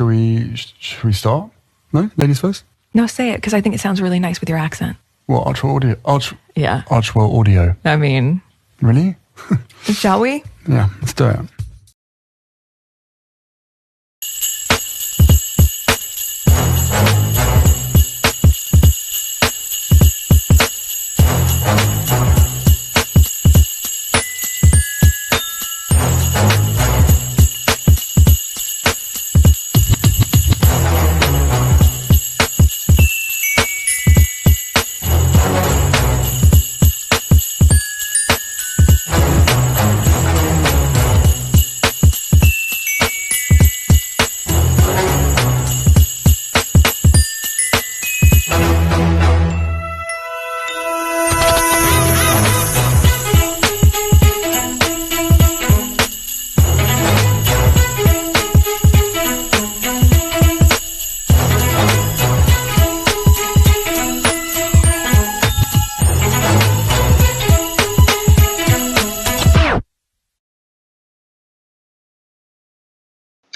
Shall we start? No? Ladies first? No, say it, because I think it sounds really nice with your accent. What, Archwell Audio? Yeah. Archwell Audio. I mean... Really? Shall we? Yeah, let's do it.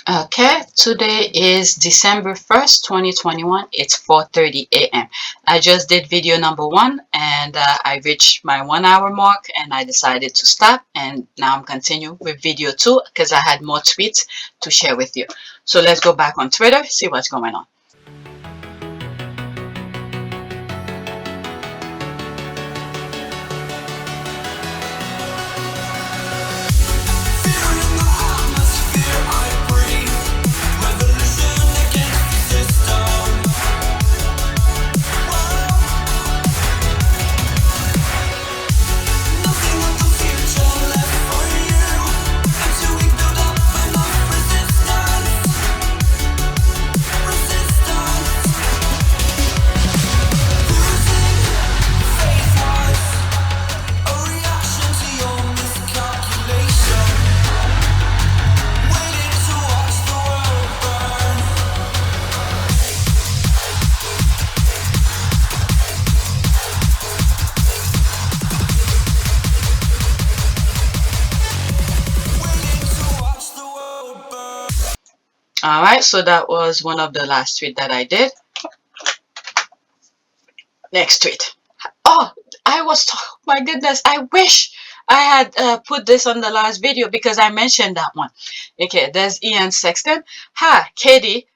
Okay, today is December 1st, 2021. It's 4:30 a.m. I just did video number 1 and I reached my 1 hour mark and I decided to stop, and now I'm continuing with video 2 because I had more tweets to share with you. So let's go back on Twitter, see what's going on. Alright, so that was one of the last tweet that I did. Next tweet. Oh, my goodness, I wish I had put this on the last video because I mentioned that one. Okay, there's Ian Sexton. Hi, Katie.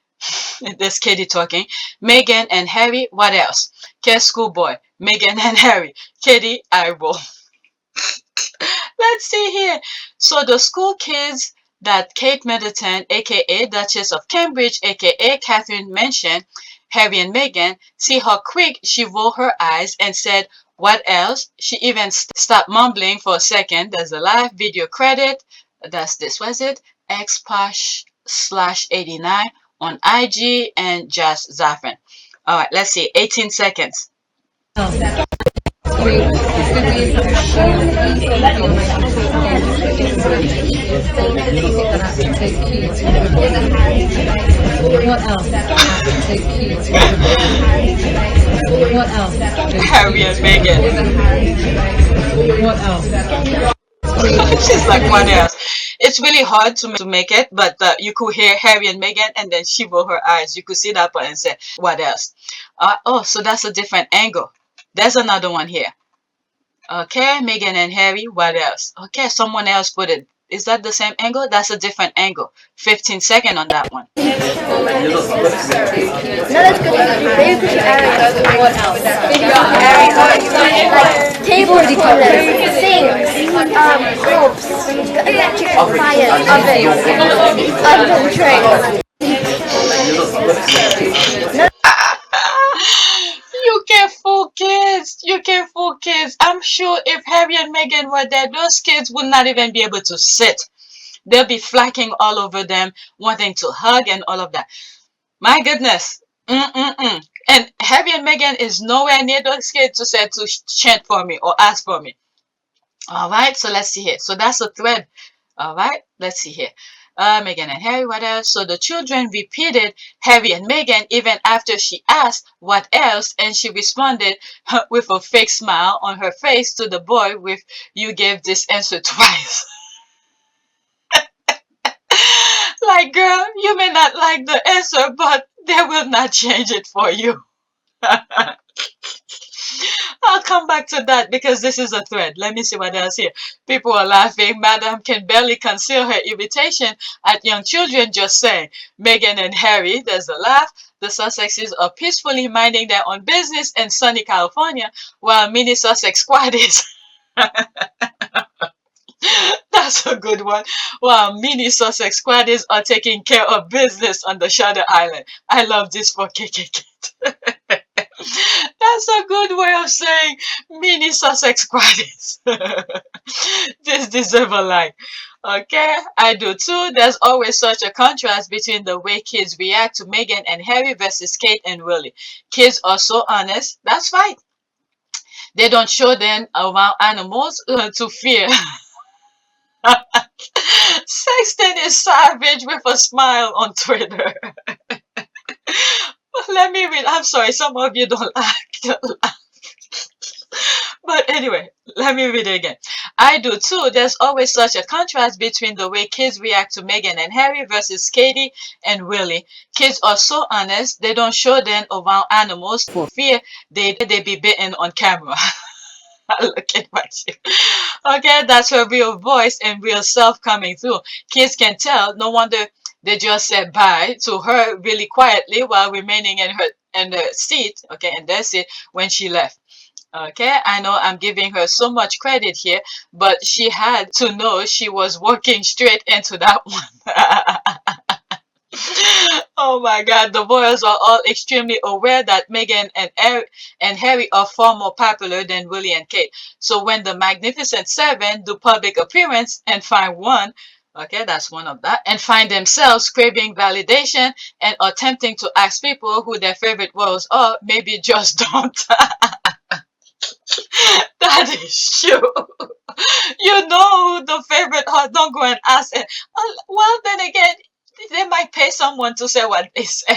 There's Katie talking. Meghan and Harry, what else? Okay, schoolboy. Meghan and Harry. Katie, I will. Let's see here. So the school kids that Kate Middleton, aka Duchess of Cambridge, aka Catherine, mentioned Harry and Meghan, see how quick she rolled her eyes and said, what else? She even stopped mumbling for a second. There's a live video credit. That's this, was it? Xposh/89 on IG and Just Zafran. All right, let's see. 18 seconds. What else? Harry and Meghan. What else? She's like, what else? It's really hard to make it, but you could hear Harry and Meghan, and then she rolled her eyes. You could see that part and say, what else? Oh, so that's a different angle. There's another one here. Okay, Meghan and Harry, what else? Okay, someone else put it. Is that the same angle? That's a different angle. 15 seconds on that one. No, that's good. Maybe push Harry. What else? Like table decoders, sinks, globes, electric fires, oven trays. You can't fool kids. You can't fool kids. I'm sure if Harry and Meghan were there, those kids would not even be able to sit. They'll be flacking all over them, wanting to hug and all of that. My goodness. And Harry and Meghan is nowhere near those kids to say to chant for me or ask for me. All right, so let's see here. So that's a thread. All right, let's see here. Meghan and Harry, what else? So the children repeated Harry and Meghan even after she asked what else, and she responded with a fake smile on her face to the boy with, you gave this answer twice. Like, girl, you may not like the answer, but they will not change it for you. I'll come back to that because this is a thread. Let me see what else here. People are laughing. Madam can barely conceal her irritation at young children just saying. Meghan and Harry, there's a laugh. The Sussexes are peacefully minding their own business in sunny California, while mini Sussex squaddies. That's a good one. While mini Sussex squaddies are taking care of business on the Shutter Island. I love this for KKK. That's a good way of saying mini Sussex squaddies. This deserve a like. Okay, I do too. There's always such a contrast between the way kids react to Meghan and Harry versus Kate and Willie. Kids are so honest. That's right. They don't show them around animals to fear. Sexton is savage with a smile on Twitter. Let me read. I'm sorry, some of you don't like. But anyway, let me read it again. I do too. There's always such a contrast between the way kids react to Meghan and Harry versus Katie and Willie. Kids are so honest, they don't show them around animals for fear they be bitten on camera. Look at what you. Okay, that's her real voice and real self coming through. Kids can tell. No wonder they just said bye to her really quietly while remaining in the seat. Okay, in their seat when she left. Okay, I know I'm giving her so much credit here, but she had to know she was walking straight into that one. Oh my God, the royals are all extremely aware that Meghan and Harry are far more popular than Willie and Kate. So when the Magnificent Seven do public appearance and find one, okay, that's one of that, and find themselves craving validation and attempting to ask people who their favorite royals are, maybe just don't. That is true. You know who the favorite are. Don't go and ask it. Well, then again, they might pay someone to say what they say.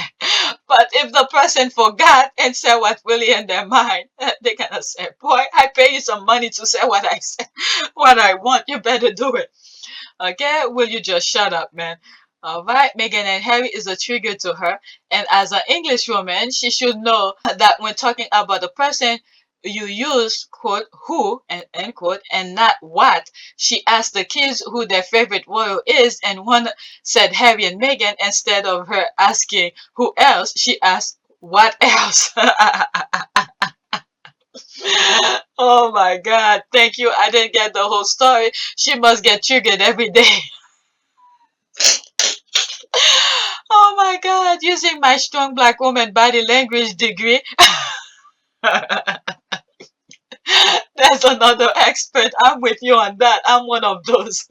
But if the person forgot and said what really in their mind, they're gonna say, boy, I pay you some money to say what I say, what I want. You better do it. Okay? Will you just shut up, man? All right, Meghan and Harry is a trigger to her. And as an English woman, she should know that when talking about a person, you use quote who and end quote and not what. She asked the kids who their favorite royal is, and one said Harry and Meghan. Instead of her asking who else, she asked what else. Oh my God, thank you. I didn't get the whole story. She must get triggered every day. Oh my God, using my strong black woman body language degree. There's another expert. I'm with you on that. I'm one of those.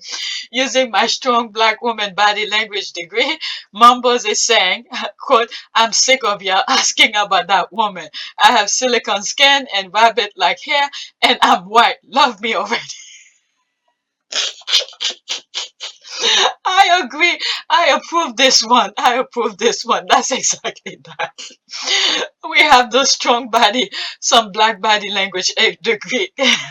Using my strong black woman body language degree, Mumbles is saying, quote, I'm sick of y'all asking about that woman. I have silicone skin and rabbit-like hair, and I'm white. Love me already. I agree. I approve this one. I approve this one. That's exactly that. We have the strong body, some black body language degree. Okay,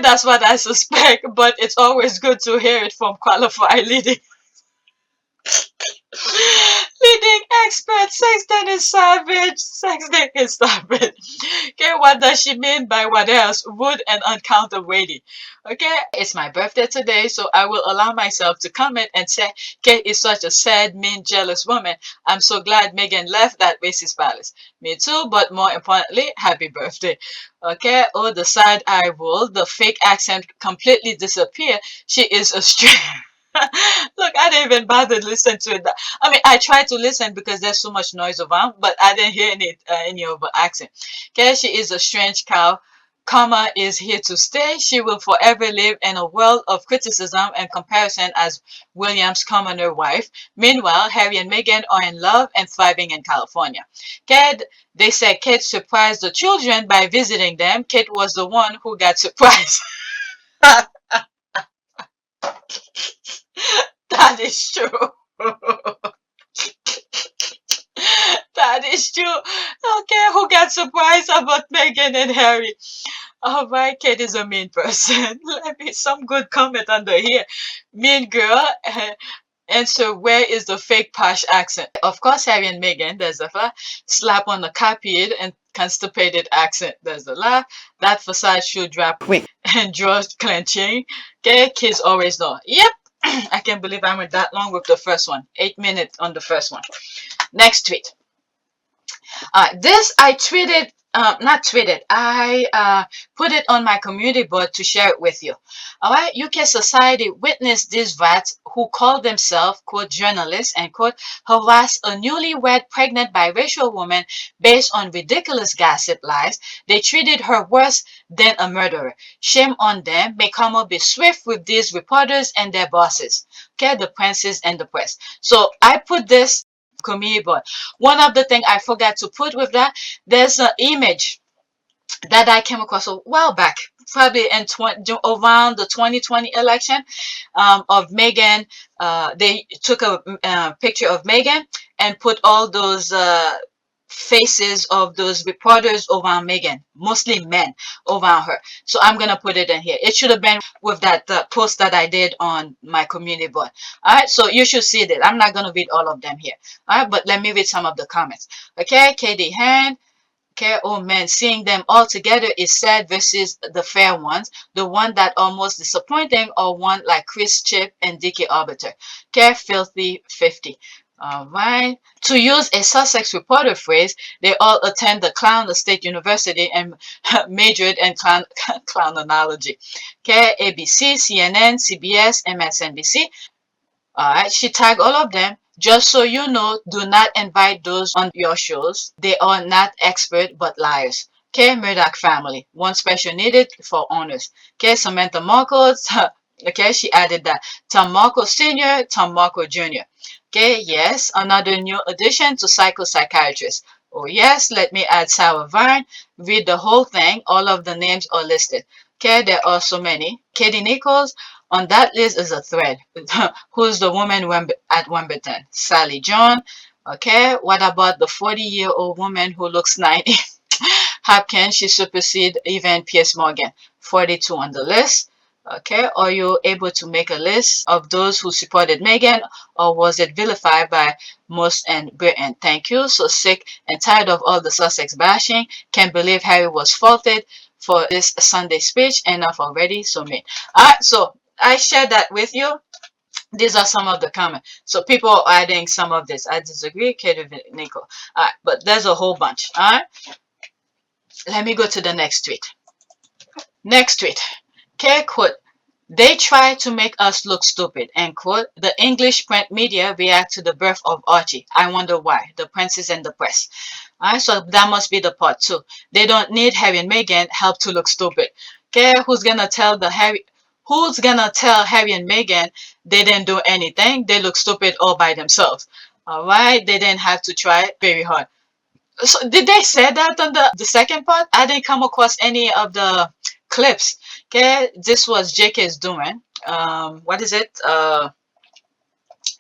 that's what I suspect, but it's always good to hear it from qualified leading expert. Sexton is savage. Sexton is savage. Okay, what does she mean by what else? Rude and uncounterweighty. Okay, it's my birthday today, so I will allow myself to comment and say Kate is such a sad, mean, jealous woman. I'm so glad Meghan left that racist palace. Me too, but more importantly, happy birthday. Okay, oh, the side eye roll, the fake accent completely disappear. She is a straight. Look, I didn't even bother to listen to it. I mean, I tried to listen because there's so much noise around, but I didn't hear any of the accent. Okay, she is a strange cow. Karma is here to stay. She will forever live in a world of criticism and comparison as William's commoner wife. Meanwhile, Harry and Meghan are in love and thriving in California. Kate, they said Kate surprised the children by visiting them. Kate was the one who got surprised. That is true. That is true. Okay, who got surprised about Meghan and Harry? All right, Kate is a mean person. Let me some good comment under here. Mean girl. Answer, where is the fake posh accent? Of course, Harry and Meghan, there's a laugh. Slap on the copied and constipated accent, there's a laugh. That facade should drop quick. And jaws clenching. Okay, kids always know. Yep, I can't believe I went that long with the first one. 8 minutes on the first one. Next tweet. This I tweeted, not tweeted, I put it on my community board to share it with you. All right, UK society witnessed these rats who call themselves, quote, journalists, and quote, harass a newlywed pregnant biracial woman based on ridiculous gossip lies. They treated her worse than a murderer. Shame on them. May karma be swift with these reporters and their bosses. Okay, the princes and the press. So I put this community board. One of the things I forgot to put with that, there's an image that I came across a while back, probably in around the 2020 election, of Meghan. They took a picture of Meghan and put all those faces of those reporters around Meghan, mostly men around her. So I'm gonna put it in here. It should have been with that post that I did on my community board. All right, so you should see that. I'm not gonna read all of them here. All right, but let me read some of the comments. Okay, Katie Hand. Okay, oh man, seeing them all together is sad versus the fair ones. The one that almost disappointing, or one like Chris Chip and Dickie Arbiter. Okay, filthy 50. All right. To use a Sussex reporter phrase, they all attend the Clown State University and majored in clownology. Okay, ABC, CNN, CBS, MSNBC. All right, she tagged all of them. Just so you know, do not invite those on your shows. They are not expert but liars. Okay, Murdoch family. One special needed for honors. Okay, Samantha Marcos. Okay, she added that. Tom Marco Sr., Tom Marco Jr. Okay, yes, another new addition to psychiatrist. Oh yes, let me add Sarah Vine. Read the whole thing. All of the names are listed. Okay, there are so many. Katie Nichols. On that list is a thread. Who's the woman at Wimbledon? Sally John. Okay, what about the 40-year-old woman who looks 90? How can she supersede even Piers Morgan? 42 on the list. Okay, are you able to make a list of those who supported Meghan, or was it vilified by most in Britain? Thank you. So sick and tired of all the Sussex bashing. Can't believe Harry was faulted for this Sunday speech. Enough already. So mean. All right, so I shared that with you. These are some of the comments. So people are adding some of this. I disagree, Katie Nico. All right, but there's a whole bunch. All right, let me go to the next tweet. Next tweet. Okay, quote. They try to make us look stupid, end quote. The English print media react to the birth of Archie. I wonder why. The princes and the press. All right, so that must be the part two. They don't need Harry and Meghan help to look stupid. Okay, who's gonna tell Harry and Meghan they didn't do anything? They look stupid all by themselves. All right, they didn't have to try very hard. So did they say that on the second part? I didn't come across any of the clips. Okay, this was JK's doing. What is it?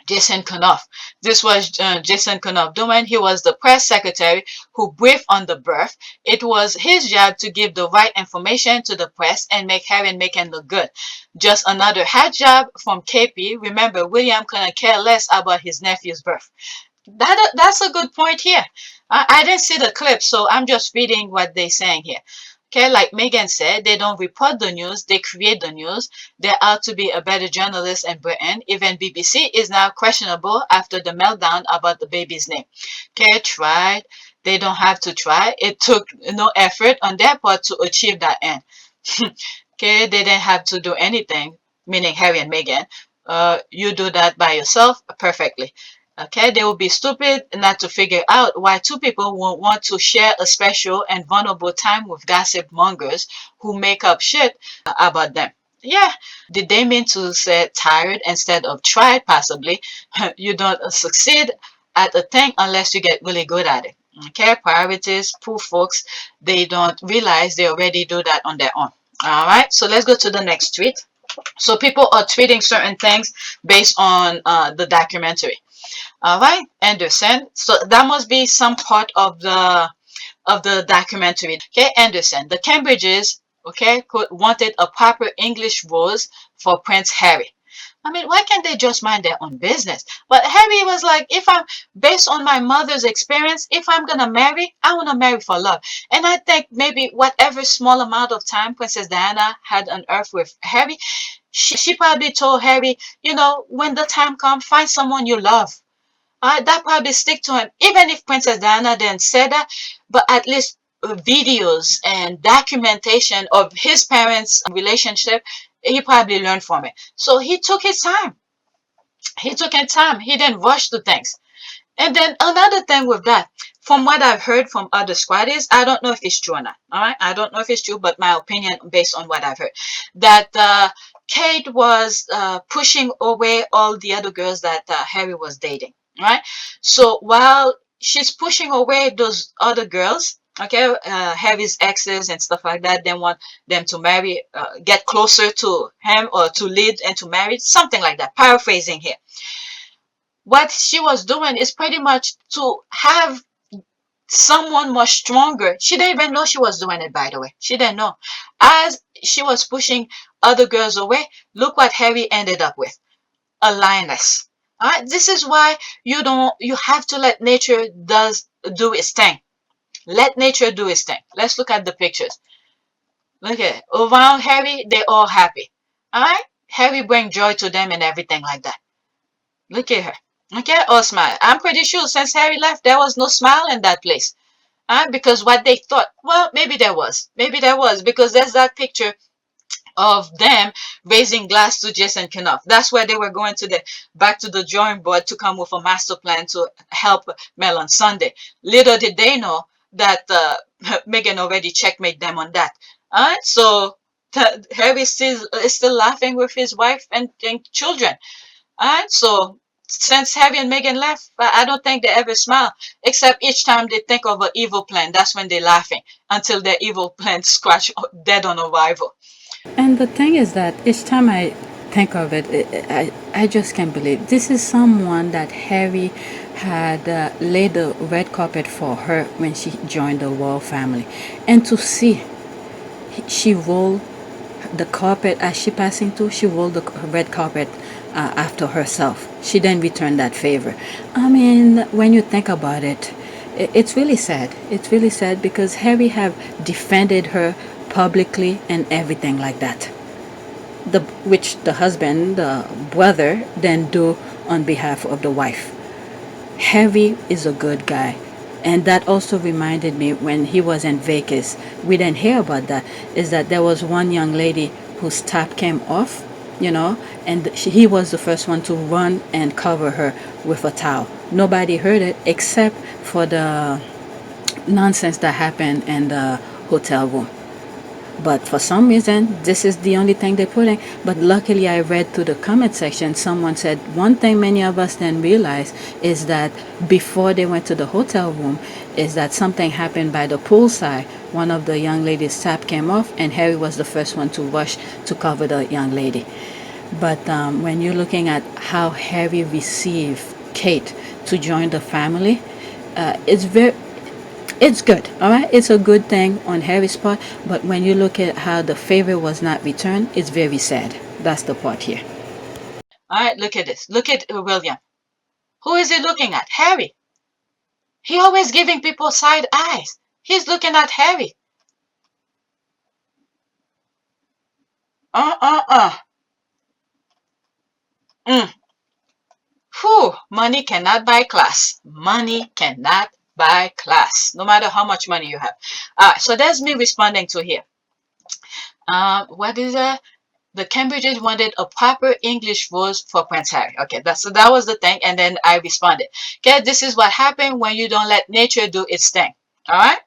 Jason Kanoff. This was Jason Kanoff doing. He was the press secretary who briefed on the birth. It was his job to give the right information to the press and make Harry and Meghan look good. Just another hat job from KP. Remember, William couldn't care less about his nephew's birth. That's a good point here. I didn't see the clip, so I'm just reading what they're saying here. Okay, like Meghan said, they don't report the news, they create the news. They ought to be a better journalist in Britain. Even BBC is now questionable after the meltdown about the baby's name. Okay, tried. They don't have to try. It took no effort on their part to achieve that end. Okay, they didn't have to do anything, meaning Harry and Meghan. You do that by yourself perfectly. Okay, they will be stupid not to figure out why two people won't want to share a special and vulnerable time with gossip mongers who make up shit about them. Yeah, did they mean to say tired instead of tried? Possibly. You don't succeed at a thing unless you get really good at it. Okay, priorities, poor folks, they don't realize they already do that on their own. All right, so let's go to the next tweet. So people are tweeting certain things based on the documentary. All right, Andersen. So that must be some part of the documentary. Okay, Andersen. The Cambridges okay, wanted a proper English rose for Prince Harry. I mean, why can't they just mind their own business? But Harry was like, if I'm based on my mother's experience, if I'm gonna marry, I wanna marry for love. And I think maybe whatever small amount of time Princess Diana had on earth with Harry, she probably told Harry, when the time comes, find someone you love. That probably stick to him, even if Princess Diana didn't say that, but at least videos and documentation of his parents' relationship, he probably learned from it. So he took his time. He took his time. He didn't rush to things. And then another thing with that, from what I've heard from other squaddies, I don't know if it's true or not. All right, I don't know if it's true, but my opinion based on what I've heard, that Kate was pushing away all the other girls that Harry was dating. Right. So while she's pushing away those other girls, okay, Harry's exes and stuff like that, they want them to marry, get closer to him or to lead and to marry, something like that. Paraphrasing here, what she was doing is pretty much to have someone much stronger. She didn't even know she was doing it, by the way. She didn't know. As she was pushing other girls away, look what Harry ended up with, a lioness. All right, this is why you have to let nature do its thing. Let nature do its thing. Let's look at the pictures. Look at it. Around Harry, they're all happy. All right, Harry bring joy to them and everything like that. Look at her. Okay, all smile. I'm pretty sure since Harry left, there was no smile in that place. Because what they thought, well, maybe there was. Maybe there was, because there's that picture of them raising glass to Jason Kenoff. That's where they were going to back to the drawing board to come with a master plan to help Mel on Sunday. Little did they know that Meghan already checkmate them on that. All right, so Harry is still laughing with his wife and children. Alright, so since Harry and Meghan left, I don't think they ever smile, except each time they think of an evil plan. That's when they're laughing until their evil plan scratch dead on arrival. And the thing is that each time I think of it, I just can't believe this is someone that Harry had laid the red carpet for her when she joined the royal family. And to see she rolled the carpet as she passing through, she rolled the red carpet after herself. She then returned that favor. I mean, when you think about it, it's really sad. It's really sad because Harry have defended her publicly and everything like that. Which the husband, the brother, then do on behalf of the wife. Harry is a good guy. And that also reminded me when he was in Vegas, we didn't hear about that, is that there was one young lady whose top came off, and he was the first one to run and cover her with a towel. Nobody heard it except for the nonsense that happened in the hotel room. But for some reason, this is the only thing they put in. But luckily, I read through the comment section, someone said one thing many of us didn't realize is that before they went to the hotel room, is that something happened by the poolside. One of the young ladies' top came off, and Harry was the first one to rush to cover the young lady. But when you're looking at how Harry received Kate to join the family, it's good, all right? It's a good thing on Harry's part, but when you look at how the favor was not returned, it's very sad. That's the part here. All right, look at this. Look at William. Who is he looking at? Harry. He always giving people side eyes. He's looking at Harry. Mm. Whew, money cannot buy class. Money cannot buy class, no matter how much money you have. So that's me responding to here. What is that? The Cambridges wanted a proper English rose for Prince Harry. Okay, so that was the thing, and then I responded. Okay, this is what happened when you don't let nature do its thing. All right,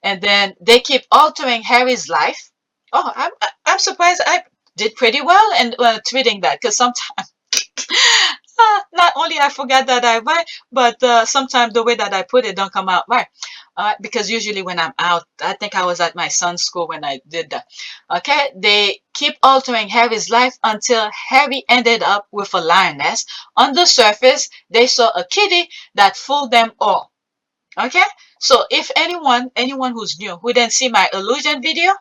and then they keep altering Harry's life. Oh, I'm surprised I did pretty well in tweeting that, because sometimes not only I forget that I write, but sometimes the way that I put it don't come out right. Because usually when I'm out, I think I was at my son's school when I did that. Okay, they keep altering Harry's life until Harry ended up with a lioness. On the surface, they saw a kitty that fooled them all. Okay, so if anyone who's new who didn't see my illusion video,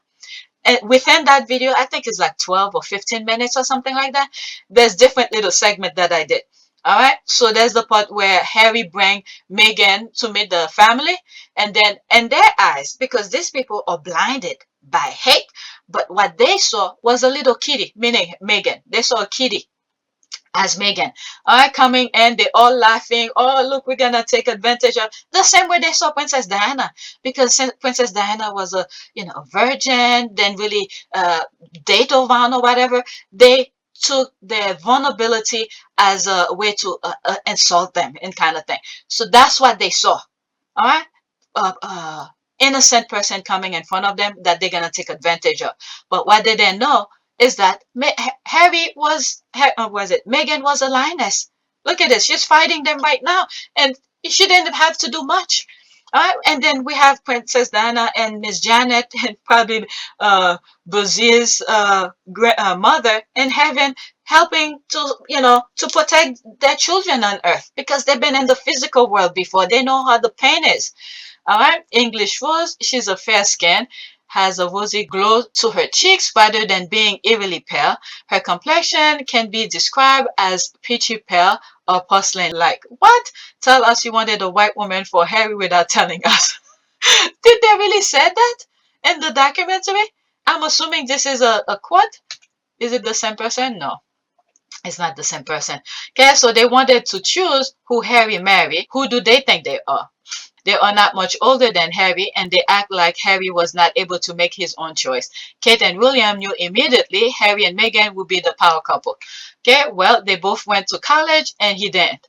And within that video, I think it's like 12 or 15 minutes or something like that. There's different little segment that I did. All right. So there's the part where Harry bring Meghan to meet the family, and then in their eyes, because these people are blinded by hate, but what they saw was a little kitty, meaning Meghan. They saw a kitty as Meghan. All right, coming and they all laughing. Oh, look, we're gonna take advantage of the same way they saw Princess Diana, because Princess Diana was a a virgin, then really date around or whatever. They took their vulnerability as a way to insult them and kind of thing. So that's what they saw. All right, uh, uh, innocent person coming in front of them that they're gonna take advantage of. But what they didn't know is that Harry was it Meghan was a lioness. Look at this, she's fighting them right now, and she didn't have to do much. All right, and then we have Princess Diana and Miss Janet and probably Brazil's mother in heaven, helping to to protect their children on earth, because they've been in the physical world before. They know how the pain is. All right, English Rose, she's a fair skin, has a rosy glow to her cheeks rather than being eerily pale. Her complexion can be described as peachy pale or porcelain-like. What? Tell us you wanted a white woman for Harry without telling us. Did they really say that in the documentary? I'm assuming this is a quote. Is it the same person? No, it's not the same person. Okay, so they wanted to choose who Harry married. Who do they think they are? They are not much older than Harry, and they act like Harry was not able to make his own choice. Kate and William knew immediately Harry and Meghan would be the power couple. Okay, well, they both went to college, and he didn't.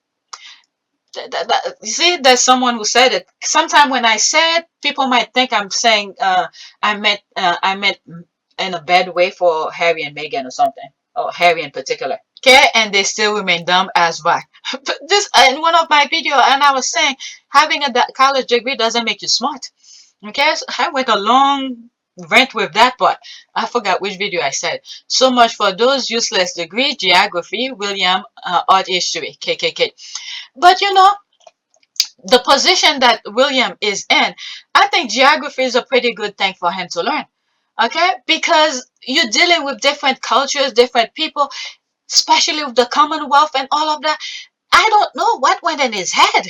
You see, there's someone who said it. Sometimes when I say it, people might think I'm saying I meant in a bad way for Harry and Meghan or something, or Harry in particular. Okay, and they still remain dumb as well. This in one of my videos, and I was saying having a college degree doesn't make you smart. Okay, so I went a long rant with that part. I forgot which video I said. So much for those useless degrees: geography, William, art history, KKK. But the position that William is in, I think geography is a pretty good thing for him to learn. Okay, because you're dealing with different cultures, different people, especially with the Commonwealth and all of that. I don't know what went in his head.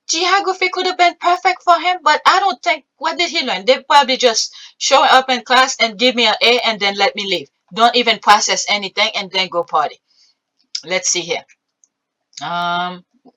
Geography could have been perfect for him, but I don't think. What did he learn? They probably just show up in class and give me an A and then let me leave. Don't even process anything and then go party. Let's see here.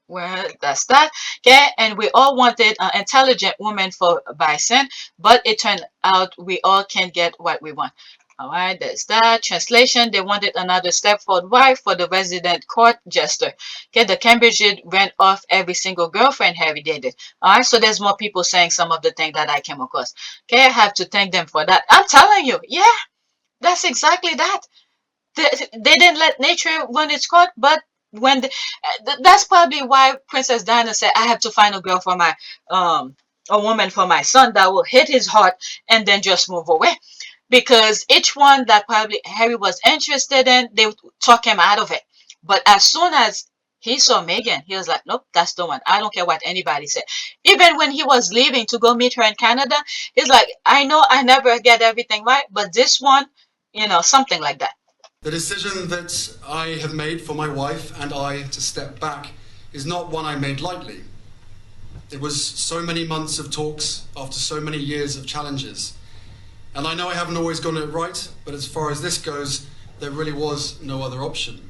Well, that's that. Okay, and we all wanted an intelligent woman for Bison, but it turned out we all can't get what we want. All right, there's that. Translation: they wanted another Stepford wife for the resident court jester. Okay, the Cambridge ran off every single girlfriend Harry dated. All right, so there's more people saying some of the things that I came across. Okay, I have to thank them for that. I'm telling you, yeah, that's exactly that. They didn't let nature run its course, but when that's probably why Princess Diana said, "I have to find a girl for my a woman for my son that will hit his heart and then just move away." Because each one that probably Harry was interested in, they would talk him out of it. But as soon as he saw Meghan, he was like, "Nope, that's the one. I don't care what anybody said." Even when he was leaving to go meet her in Canada, he's like, "I know I never get everything right, but this one, something like that." The decision that I have made for my wife and I to step back is not one I made lightly. It was so many months of talks after so many years of challenges. And I know I haven't always gotten it right, but as far as this goes, there really was no other option.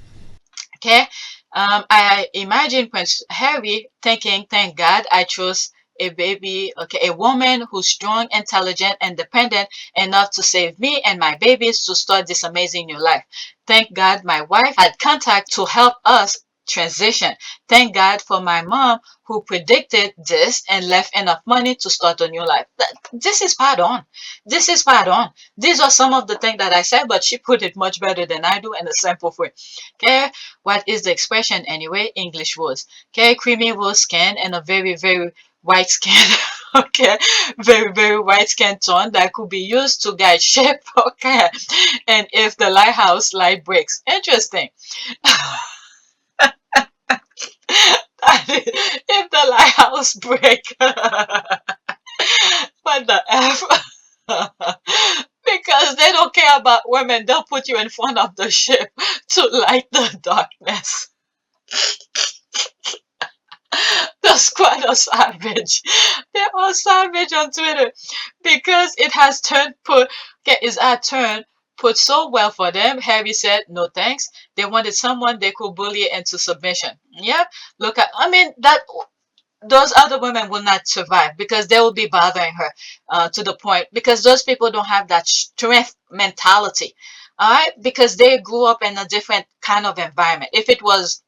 Okay, I imagine Prince Harry thinking, "Thank God I chose a baby, okay, a woman who's strong, intelligent, independent enough to save me and my babies to start this amazing new life. Thank God my wife had contact to help us transition. Thank God for my mom who predicted this and left enough money to start a new life." This is spot on. This is spot on. These are some of the things that I said, but she put it much better than I do in a simple way. Okay, what is the expression anyway? English words. Okay, creamy rose skin and a very, very white skin. Okay, very, very white skin tone that could be used to guide ship. Okay, and if the lighthouse light breaks. Interesting. If the lighthouse break. What the F? Because they don't care care about women, they'll put you in front of the ship to light the darkness. The squad are savage. They're all savage on Twitter because it has turned it's had turned put so well for them. Harry said no thanks. They wanted someone they could bully into submission. Yep. Look at that those other women will not survive because they will be bothering her to the point because those people don't have that strength mentality. All right, because they grew up in a different kind of environment. If it was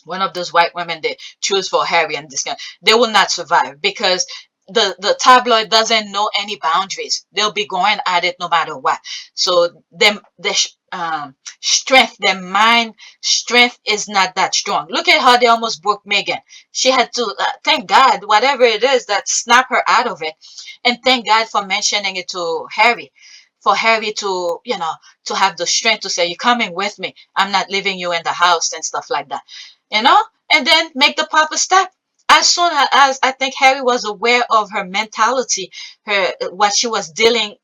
one of those white women they choose for Harry and this kind, they will not survive because the tabloid doesn't know any boundaries. They'll be going at it no matter what. So strength, their mind strength is not that strong. Look at how they almost broke Meghan. She had to thank God, whatever it is that snapped her out of it, and thank God for mentioning it to Harry. For Harry to, to have the strength to say, "You're coming with me. I'm not leaving you in the house," and stuff like that, and then make the proper step. As soon as I think Harry was aware of her mentality, what she was dealing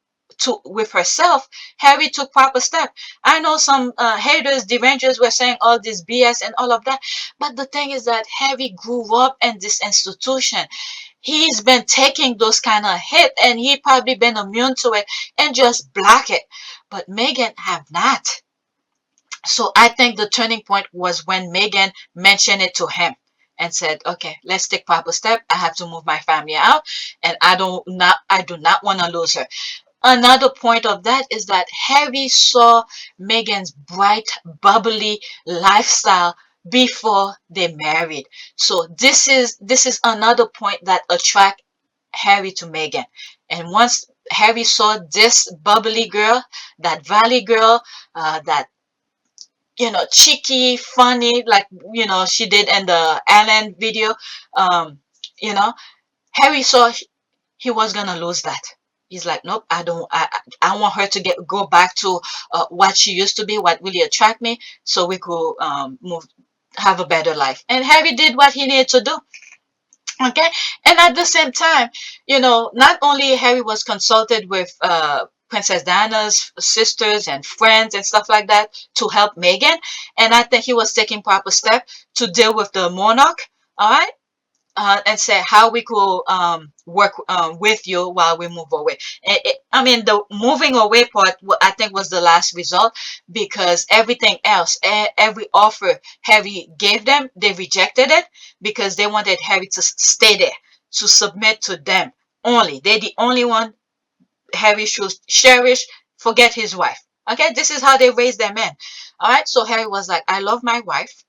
with herself, Harry took proper step. I know some haters, derangers were saying all this BS and all of that, but the thing is that Harry grew up in this institution. He's been taking those kind of hit and he probably been immune to it and just block it. But Meghan have not. So I think the turning point was when Meghan mentioned it to him and said, "Okay, let's take proper step. I have to move my family out, and I do not want to lose her." Another point of that is that Harry saw Meghan's bright, bubbly lifestyle before they married. So this is another point that attract Harry to Meghan. And once Harry saw this bubbly girl, that valley girl, that cheeky, funny, like she did in the Ellen video, you know, Harry saw he was gonna lose that. He's like, nope, I don't. I want her to go back to what she used to be, what really attract me, so we could have a better life. And Harry did what he needed to do. Okay, and at the same time, not only Harry was consulted with Princess Diana's sisters and friends and stuff like that to help Meghan, and I think he was taking proper step to deal with the monarch. All right, and say how we could work with you while we move away. I mean, the moving away part, I think, was the last result because everything else, every offer Harry gave them, they rejected it because they wanted Harry to stay there, to submit to them only. They're the only one Harry should cherish, forget his wife. Okay, this is how they raised their men. All right, so Harry was like, "I love my wife.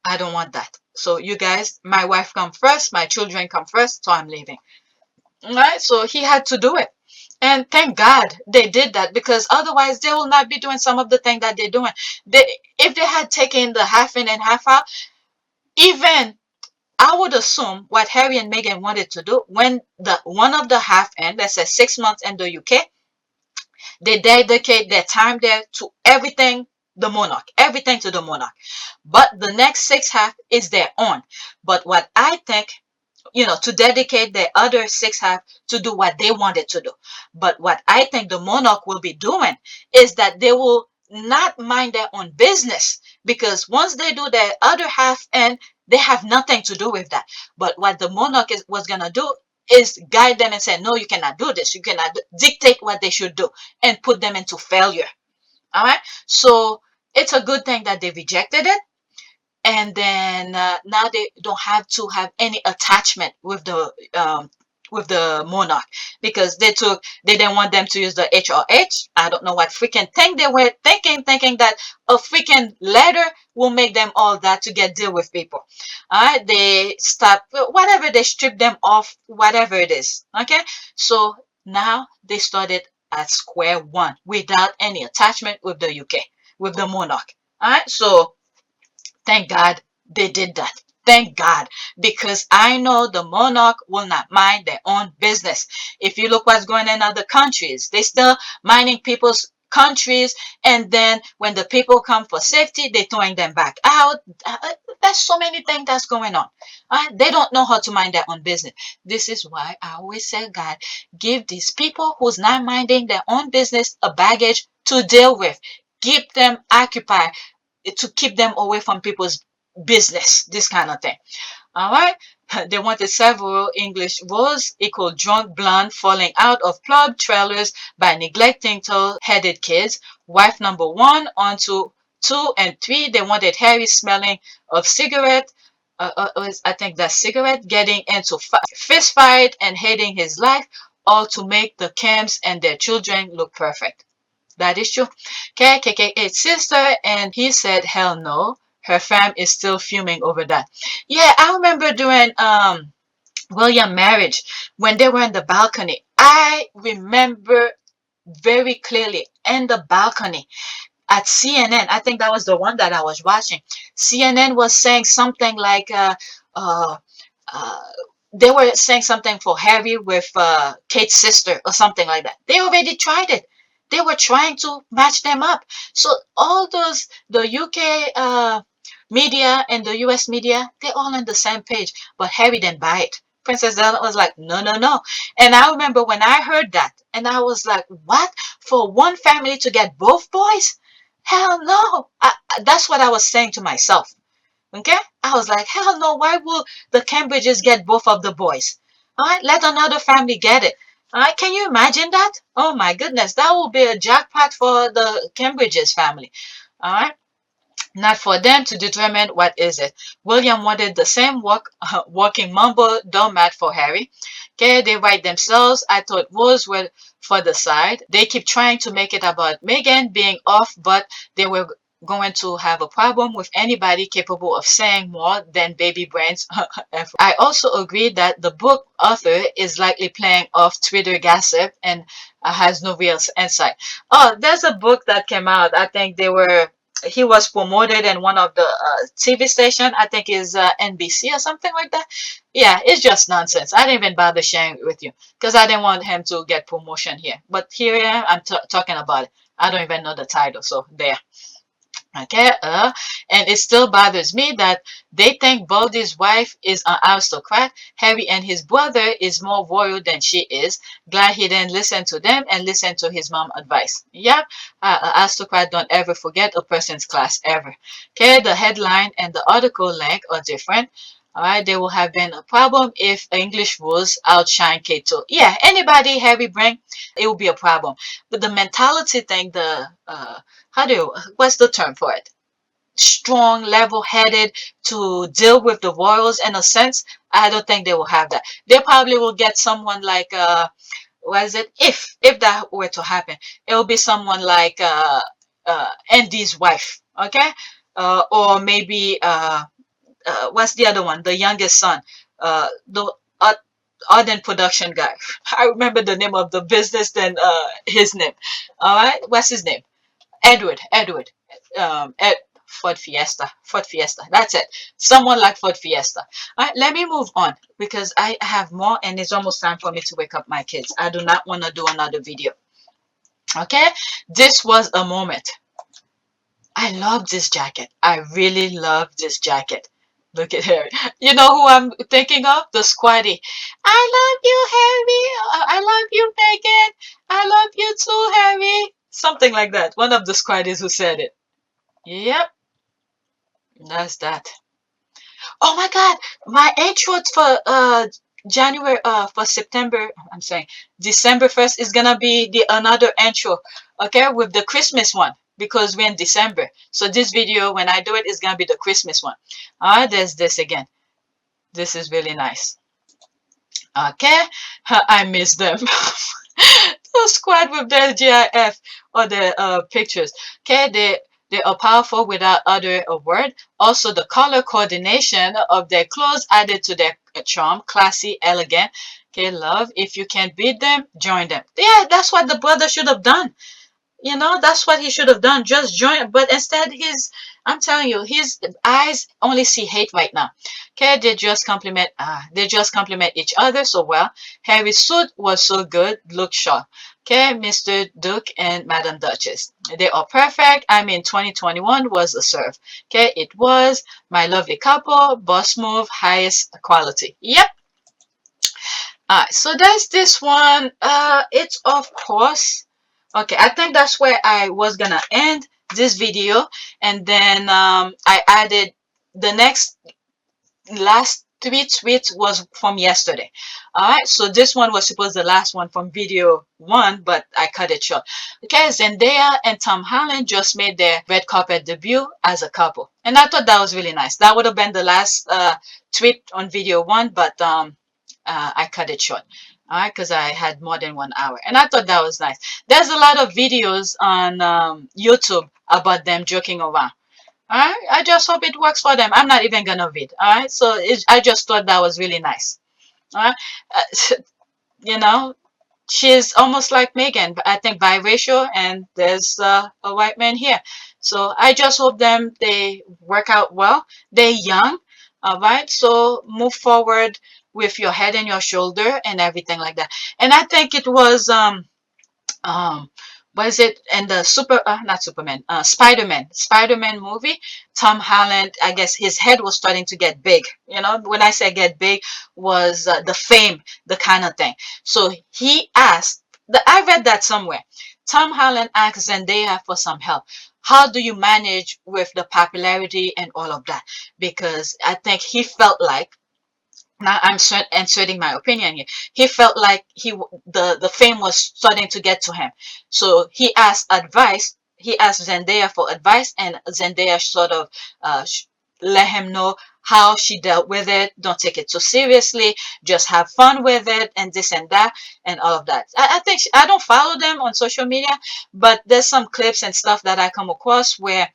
I don't want that. So you guys, my wife come first, my children come first, so I'm leaving." All right, so he had to do it. And thank God they did that because otherwise they will not be doing some of the things that they're doing. If they had taken the half in and half out, even I would assume what Harry and Meghan wanted to do when the one of the half in, let's say 6 months in the UK, they dedicate their time there to everything the monarch, everything to the monarch. But the next six half is their own. But what I think, to dedicate the other six half to do what they wanted to do. But what I think the monarch will be doing is that they will not mind their own business because once they do their other half and they have nothing to do with that. But what the monarch was going to do is guide them and say, "No, you cannot do this. You cannot dictate what they should do," and put them into failure. All right. So it's a good thing that they rejected it. And then now they don't have to have any attachment with the monarch because they didn't want them to use the HRH. I don't know what freaking thing they were thinking that a freaking letter will make them all that to get deal with people. All right, they stop whatever, they strip them off, whatever it is. Okay, so now they started at square one without any attachment with the UK, with the monarch. All right, so thank God they did that. Thank God. Because I know the monarch will not mind their own business. If you look what's going on in other countries, they still minding people's countries, and then when the people come for safety, they're throwing them back out. There's so many things that's going on. They don't know how to mind their own business. This is why I always say, God, give these people who's not minding their own business a baggage to deal with. Keep them occupied, to keep them away from people's business, this kind of thing. All right. They wanted several English rules equal drunk blonde falling out of club trailers by neglecting tow-headed kids. Wife number one on to 2 and 3. They wanted Harry smelling of cigarette. I think that's cigarette, getting into fist fight and hating his life, all to make the Cams and their children look perfect. That is true. KKK's sister, and he said, hell no. Her fam is still fuming over that. Yeah, I remember during William marriage when they were in the balcony. I remember very clearly in the balcony at CNN. I think that was the one that I was watching. CNN was saying something like, uh, uh, they were saying something for Harry with Kate's sister or something like that. They already tried it. They were trying to match them up. So all those, the UK media and the US media, they're all on the same page. But Harry didn't buy it. Princess Diana was like, no, no, no. And I remember when I heard that, and I was like, what? For one family to get both boys? Hell no. That's what I was saying to myself. Okay? I was like, hell no, why will the Cambridges get both of the boys? All right, let another family get it. All right, can you imagine that? Oh my goodness, that will be a jackpot for the Cambridges family. All right, not for them to determine what is it. William wanted the same walking mumbo doormat for Harry. Okay, they write themselves. I thought rules were for the side. They keep trying to make it about Meghan being off, but they were going to have a problem with anybody capable of saying more than baby brains. I also agree that the book author is likely playing off Twitter gossip and has no real insight. Oh, there's a book that came out. I think he was promoted in one of the TV station. I think is NBC or something like that. Yeah, it's just nonsense. I didn't even bother sharing it with you because I didn't want him to get promotion here. But here I am. I'm talking about it. I don't even know the title. So there. Okay, and it still bothers me that they think Baldy's wife is an aristocrat. Harry and his brother is more royal than she is. Glad he didn't listen to them and listen to his mom advice. Yep, aristocrat don't ever forget a person's class ever. Okay, the headline and the article link are different. All right, there will have been a problem if English rules outshine Cato. Yeah, anybody Harry bring, it will be a problem. But the mentality thing, what's the term for it? Strong, level-headed to deal with the royals in a sense. I don't think they will have that. They probably will get someone like what is it? If that were to happen, it will be someone like Andy's wife, okay? Or maybe what's the other one? The youngest son, the Arden production guy. I remember the name of the business than his name. All right, what's his name? Edward, Ford Fiesta, That's it. Someone like Ford Fiesta. All right, let me move on because I have more, and it's almost time for me to wake up my kids. I do not want to do another video. Okay, this was a moment. I love this jacket. I really love this jacket. Look at her. You know who I'm thinking of? The Squatty. I love you, Harry. I love you, Megan. I love you too, Harry. Something like that. One of the Squatties who said it. Yep, that's that. Oh my God, my intro for for September. I'm saying December 1st is gonna be the another intro. Okay, with the Christmas one because we're in December. So this video, when I do it, is gonna be the Christmas one. There's this again. This is really nice. Okay, I miss them. The squad with their GIF or the pictures. Okay, they are powerful without utter a word. Also, the color coordination of their clothes added to their charm. Classy, elegant. Okay, love. If you can't beat them, join them. Yeah, that's what the brother should have done. You know, that's what he should have done. Just join. But instead, I'm telling you, his eyes only see hate right now. Okay, they just compliment each other so well. Harry's suit was so good, looked sharp. Okay, Mr. Duke and Madam Duchess. They are perfect. I mean, 2021 was a serve. Okay, it was my lovely couple, boss move, highest quality. Yep. Alright, so there's this one. It's of course. Okay, I think that's where I was gonna end this video, and then I added the next last tweet was from yesterday. All right, so this one was supposed the last one from video one, but I cut it short. Okay, Zendaya and Tom Holland just made their red carpet debut as a couple, and I thought that was really nice. That would have been the last tweet on video one, but I cut it short. All right, because I had more than 1 hour, and I thought that was nice. There's a lot of videos on YouTube about them joking around. Alright, I just hope it works for them. I'm not even gonna read. Alright, so I just thought that was really nice. Alright, you know, she's almost like Meghan, but I think biracial, and there's a white man here. So I just hope they work out well. They're young. Alright, so move forward with your head and your shoulder and everything like that. And I think it was um what is it, and the not Superman, Spider-Man movie. Tom Holland, I guess his head was starting to get big. When I say get big, was the fame, the kind of thing. So he asked, I read that somewhere. Tom Holland asked Zendaya for some help. How do you manage with the popularity and all of that? Because I think he felt like, now I'm inserting my opinion here. He felt like the fame was starting to get to him, so he asked advice. He asked Zendaya for advice, and Zendaya sort of let him know how she dealt with it. Don't take it too seriously. Just have fun with it, and this and that, and all of that. I think I don't follow them on social media, but there's some clips and stuff that I come across where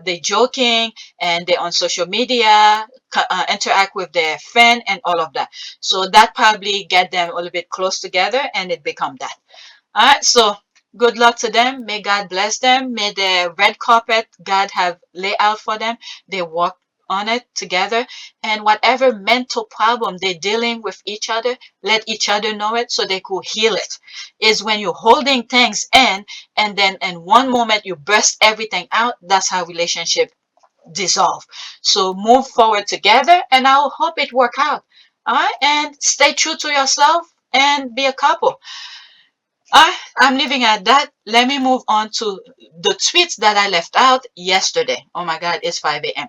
they joking and they're on social media, interact with their fan and all of that. So that probably get them a little bit close together, and it become that. All right, so good luck to them. May God bless them. May the red carpet God have laid out for them, they walk on it together. And whatever mental problem they're dealing with each other, let each other know it so they could heal it. Is when you're holding things in, and then in one moment you burst everything out. That's how relationship dissolve. So move forward together, and I hope it work out. All right, and stay true to yourself and be a couple. I'm leaving at that. Let me move on to the tweets that I left out yesterday. Oh my God, it's 5 a.m.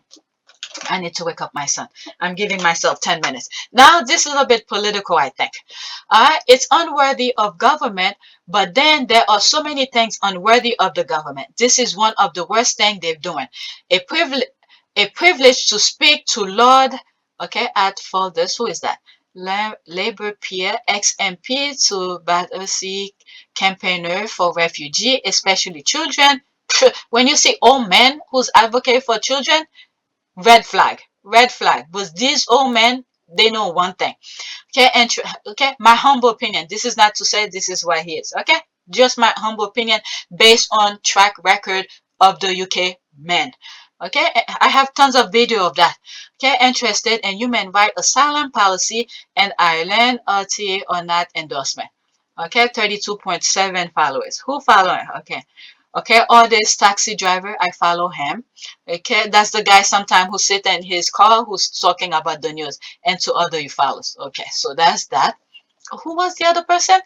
I need to wake up my son. I'm giving myself 10 minutes. Now, this is a bit political, I think. It's unworthy of government, but then there are so many things unworthy of the government. This is one of the worst things they're doing. A privilege to speak to Lord, okay, at Folders. Who is that? Labor peer, ex-MP to Battersea campaigner for refugee, especially children. When you see old men who's advocate for children, red flag, red flag. But these old men, they know one thing. Okay, and okay, my humble opinion. This is not to say this is why he is. Okay, just my humble opinion based on track record of the UK men. Okay, I have tons of video of that. Okay, interested in human right asylum policy in Ireland, RTA or not endorsement. Okay, 32.7 followers. Who following? Okay. Okay, or this taxi driver, I follow him. Okay, that's the guy sometime who sit in his car who's talking about the news, and to other you follows. Okay, so that's that. Who was the other person?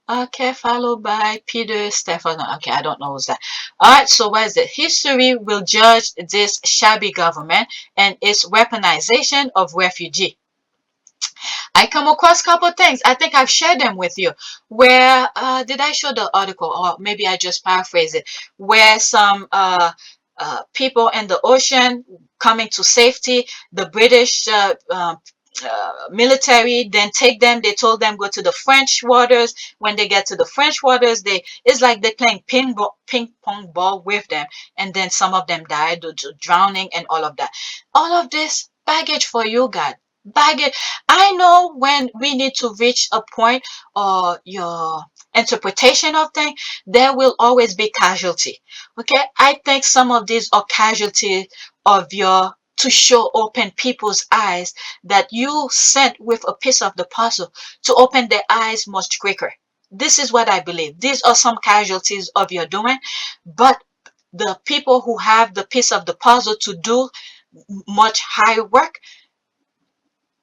Okay, followed by Peter Stefano. Okay, I don't know who's that. All right, so what is it? History will judge this shabby government and its weaponization of refugee. I come across a couple of things. I think I've shared them with you. Where did I show the article, or maybe I just paraphrase it? Where some people in the ocean coming to safety, the British military then take them. They told them go to the French waters. When they get to the French waters, it's like they're playing ping pong ball with them, and then some of them died due to drowning and all of that. All of this baggage for you, God. Baggage. I know when we need to reach a point or your interpretation of things, there will always be casualty. Okay, I think some of these are casualty of your to show open people's eyes that you sent with a piece of the puzzle to open their eyes much quicker. This is what I believe. These are some casualties of your doing, but the people who have the piece of the puzzle to do much higher work,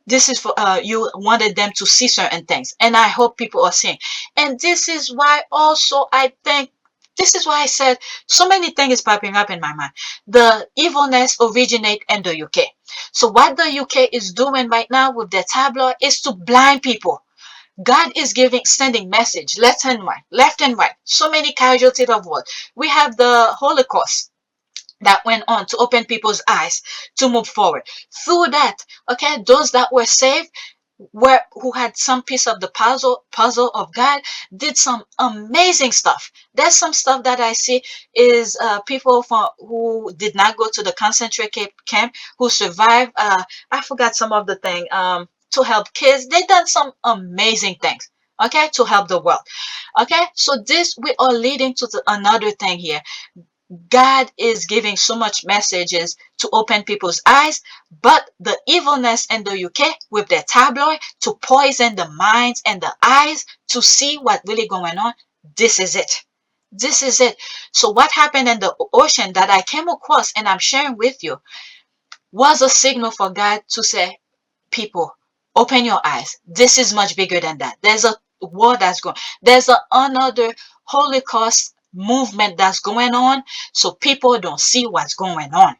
this is for you wanted them to see certain things, and I hope people are seeing. And this is why also I think, this is why I said so many things is popping up in my mind. The evilness originate in the UK. So what the UK is doing right now with their tabloid is to blind people. God is sending message left and right, left and right. So many casualties of war. We have the Holocaust that went on to open people's eyes to move forward. Through that, okay, those that were saved, who had some piece of the puzzle of God, did some amazing stuff. There's some stuff that I see is people who did not go to the concentration camp, who survived. I forgot some of the thing. To help kids, they done some amazing things. Okay, to help the world. Okay, so this we are leading to another thing here. God is giving so much messages to open people's eyes, but the evilness in the UK with their tabloid to poison the minds and the eyes to see what really going on. This is it. This is it. So what happened in the ocean that I came across and I'm sharing with you was a signal for God to say, people, open your eyes. This is much bigger than that. There's a war that's going. There's another Holocaust movement that's going on, so people don't see what's going on.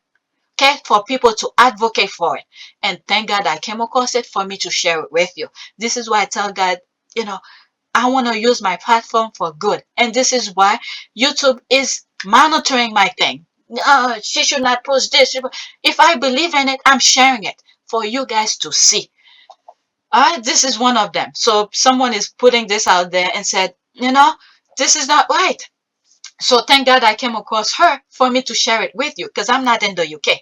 Okay, for people to advocate for it. And thank God I came across it for me to share it with you. This is why I tell God, you know, I want to use my platform for good. And this is why YouTube is monitoring my thing. She should not post this. If I believe in it, I'm sharing it for you guys to see. All right, this is one of them. So someone is putting this out there and said, this is not right. So thank God I came across her for me to share it with you, because I'm not in the UK.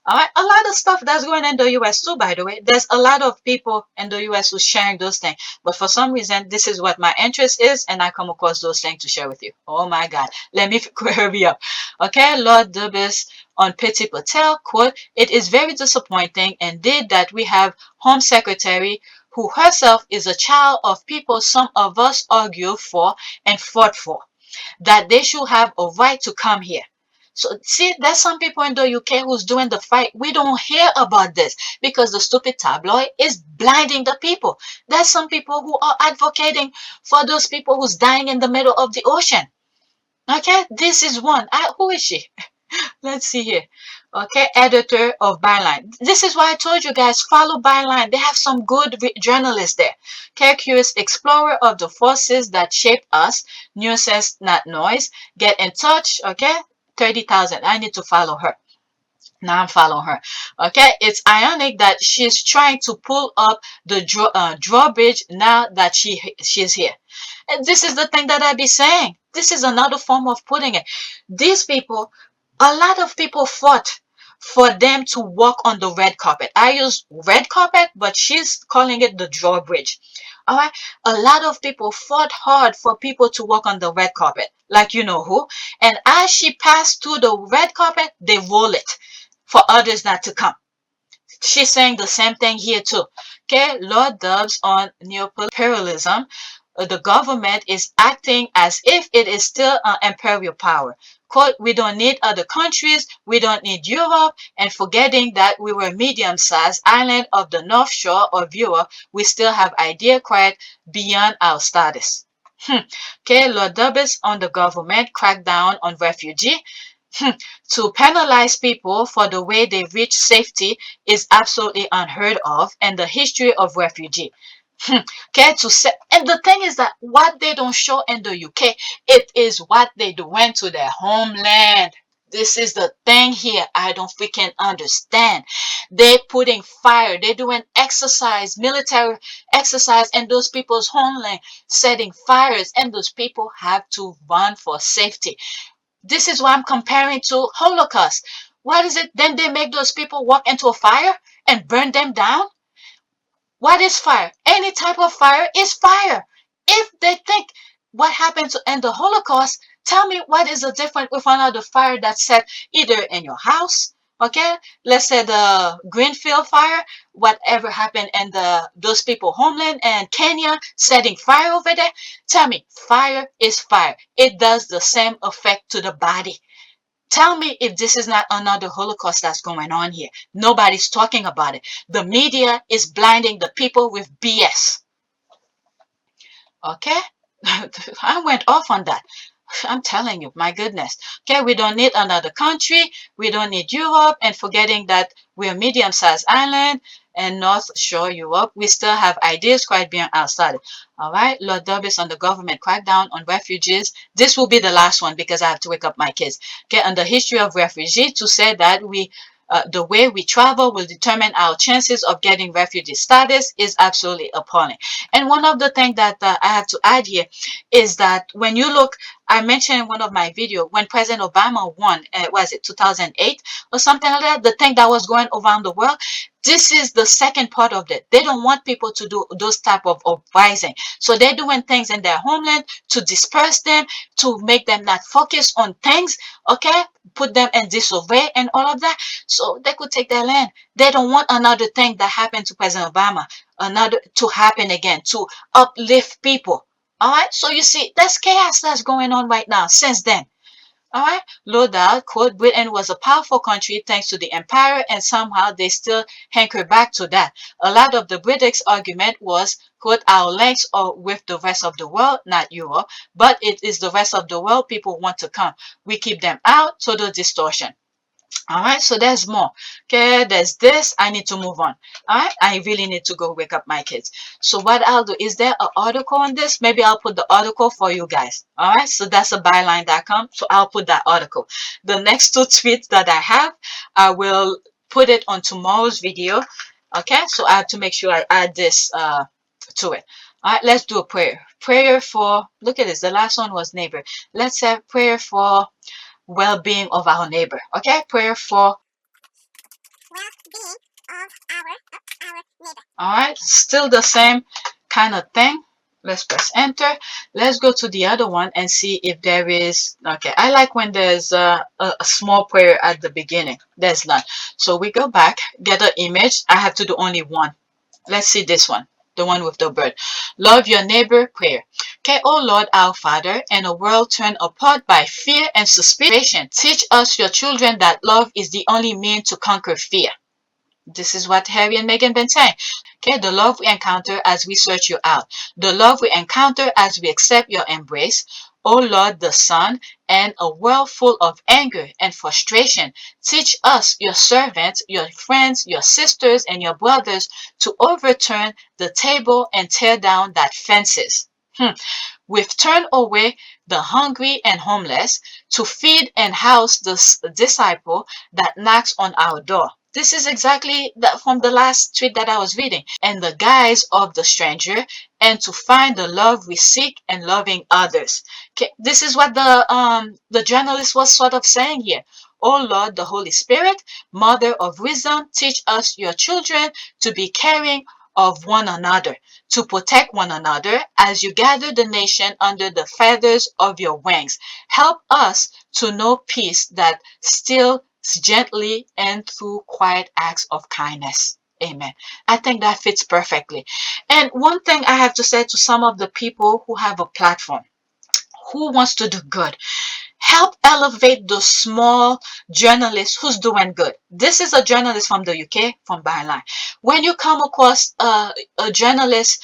All right, a lot of stuff that's going in the US too, by the way. There's a lot of people in the US who's sharing those things. But for some reason, this is what my interest is, and I come across those things to share with you. Oh my God. Let me hurry up. Okay, Lord Dubis on Petit Patel, quote, "It is very disappointing indeed that we have Home Secretary who herself is a child of people some of us argue for and fought for, that they should have a right to come here." So see, there's some people in the UK who's doing the fight. We don't hear about this because the stupid tabloid is blinding the people. There's some people who are advocating for those people who's dying in the middle of the ocean. Okay, this is one. Who is she? Let's see here. Okay, editor of Byline. This is why I told you guys, follow Byline. They have some good journalists there. Okay, curious explorer of the forces that shape us. Nuisance, not noise. Get in touch. Okay, 30,000. I need to follow her. Now I'm following her. Okay, it's ironic that she's trying to pull up the drawbridge now that she's here. And this is the thing that I be saying. This is another form of putting it. These people, a lot of people fought for them to walk on the red carpet. I use red carpet, but she's calling it the drawbridge. All right. A lot of people fought hard for people to walk on the red carpet, like you know who. And as she passed through the red carpet, they roll it for others not to come. She's saying the same thing here too. Okay, Lord Dubs on neoliberalism. The government is acting as if it is still an imperial power. Quote, "We don't need other countries, we don't need Europe," and forgetting that we were a medium-sized island of the North Shore of Europe, we still have idea quite beyond our status. Okay, Lord Dubs on the government crackdown on refugee. To penalize people for the way they reach safety is absolutely unheard of in the history of refugee. Okay, to say, and the thing is that what they don't show in the UK, it is what they went to their homeland. This is the thing here. I don't freaking understand. They're putting fire. They're doing exercise, military exercise in those people's homeland, setting fires, and those people have to run for safety. This is why I'm comparing to Holocaust. What is it? Then they make those people walk into a fire and burn them down? What is fire? Any type of fire is fire. If they think what happened to end the Holocaust, tell me what is the difference with another fire that's set either in your house, Okay, let's say the Greenfield fire, whatever happened in those people homeland and Kenya setting fire over there. Tell me, fire is fire. It does the same effect to the body. Tell me if this is not another Holocaust that's going on here. Nobody's talking about it. The media is blinding the people with BS. Okay? I went off on that. I'm telling you, my goodness. Okay, we don't need another country. We don't need Europe. And forgetting that we're a medium-sized island and North Shore Europe, we still have ideas quite beyond outside. All right, Lord Durbis on the government crackdown on refugees. This will be the last one because I have to wake up my kids. Okay, on the history of refugees, to say that the way we travel will determine our chances of getting refugee status is absolutely appalling. And one of the things that I have to add here is that when you look, I mentioned in one of my videos when President Obama won, was it 2008 or something like that, the thing that was going around the world, this is the second part of it. They don't want people to do those type of uprising. So they're doing things in their homeland to disperse them, to make them not focus on things, okay? Put them in disarray and all of that. So they could take their land. They don't want another thing that happened to President Obama, another to happen again, to uplift people. All right. So you see, there's chaos that's going on right now since then. All right. No doubt, quote, Britain was a powerful country thanks to the empire, and somehow they still hanker back to that. A lot of the British argument was, quote, our links are with the rest of the world, not Europe, but it is the rest of the world people want to come. We keep them out, total distortion. All right, so there's more. Okay, there's this. I need to move on. All right, I really need to go wake up my kids. So what I'll do, is there an article on this? Maybe I'll put the article for you guys. All right, so that's a byline.com. So I'll put that article. The next two tweets that I have, I will put it on tomorrow's video. Okay, so I have to make sure I add this to it. All right, let's do a prayer. Prayer for, look at this. The last one was neighbor. Let's have prayer for well-being of our neighbor. Okay, prayer for well-being of our neighbor. All right, still the same kind of thing. Let's press enter. Let's go to the other one and see if there is. Okay, I like when there's a small prayer at the beginning. There's none. So we go back, get an image. I have to do only one. Let's see this one, the one with the bird. Love your neighbor, prayer. Okay, oh Lord, our Father, in a world torn apart by fear and suspicion, teach us, your children, that love is the only means to conquer fear. This is what Harry and Meghan been saying. Okay, the love we encounter as we search you out. The love we encounter as we accept your embrace. O Lord, the Son, and a world full of anger and frustration. Teach us, your servants, your friends, your sisters, and your brothers to overturn the table and tear down that fences. We've turned away the hungry and homeless to feed and house the disciple that knocks on our door. This is exactly from the last tweet that I was reading. And the guise of the stranger, and to find the love we seek and loving others. Okay, this is what the journalist was sort of saying here. Oh Lord, the Holy Spirit, Mother of wisdom, teach us, your children, to be caring of one another, to protect one another as you gather the nation under the feathers of your wings. Help us to know peace that still gently and through quiet acts of kindness. Amen. I think that fits perfectly. And one thing I have to say to some of the people who have a platform, who wants to do good, help elevate the small journalist who's doing good. This is a journalist from the UK, from Byline. When you come across a journalist,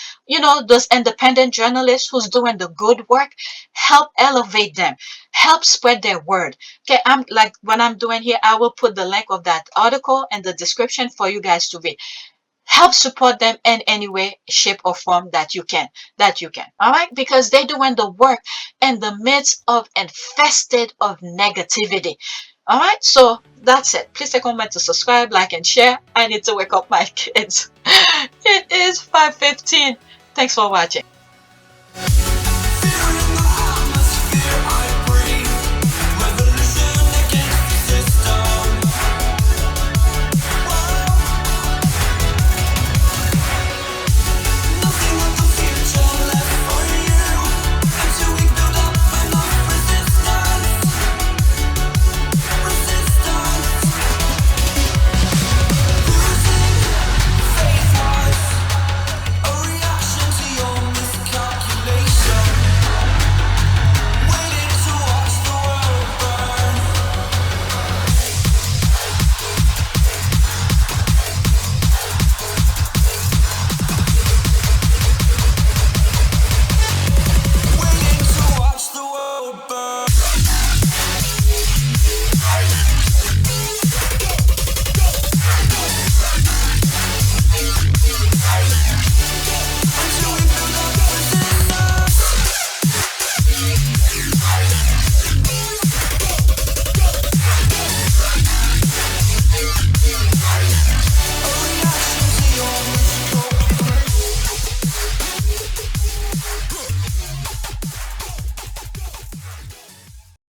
those independent journalists who's doing the good work, help elevate them, help spread their word. Okay, I'm like what I'm doing here, I will put the link of that article in the description for you guys to read. Help support them in any way, shape, or form that you can. All right, because they're doing the work in the midst of infested of negativity. All right, so that's it. Please take a moment to subscribe, like, and share. I need to wake up my kids. It is 5:15. Thanks for watching.